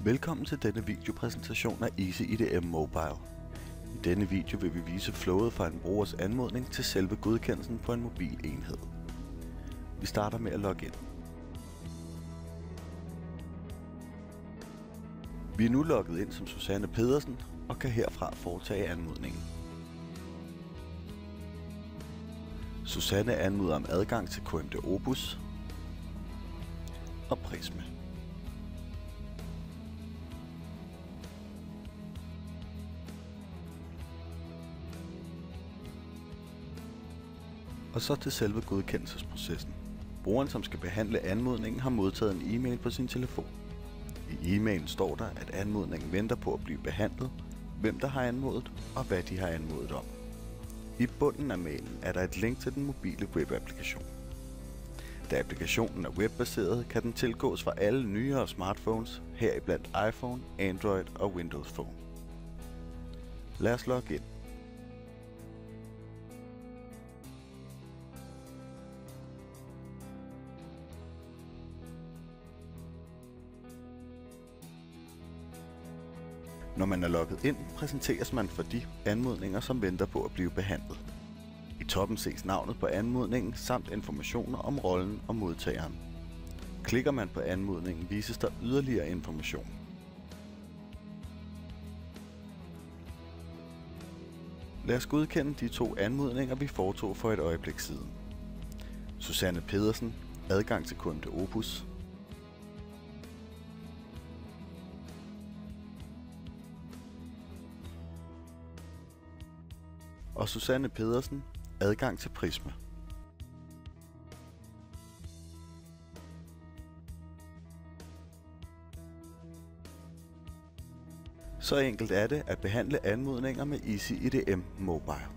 Velkommen til denne videopræsentation af EasyIDM Mobile. I denne video vil vi vise flowet fra en brugers anmodning til selve godkendelsen på en mobil enhed. Vi starter med at logge ind. Vi er nu logget ind som Susanne Pedersen og kan herfra foretage anmodningen. Susanne anmoder om adgang til KMD Opus og Prisme. Og så til selve godkendelsesprocessen. Brugeren, som skal behandle anmodningen, har modtaget en e-mail på sin telefon. I e-mailen står der, at anmodningen venter på at blive behandlet, hvem der har anmodet og hvad de har anmodet om. I bunden af mailen er der et link til den mobile webapplikation. Da applikationen er webbaseret, kan den tilgås fra alle nyere smartphones, heriblandt iPhone, Android og Windows Phone. Lad os logge ind. Når man er logget ind, præsenteres man for de anmodninger, som venter på at blive behandlet. I toppen ses navnet på anmodningen samt informationer om rollen og modtageren. Klikker man på anmodningen, vises der yderligere information. Lad os godkende de to anmodninger, vi foretog for et øjeblik siden. Susanne Pedersen, adgang til KMD Opus. Og Susanne Pedersen, adgang til Prisme. Så enkelt er det at behandle anmodninger med EasyIDM Mobile.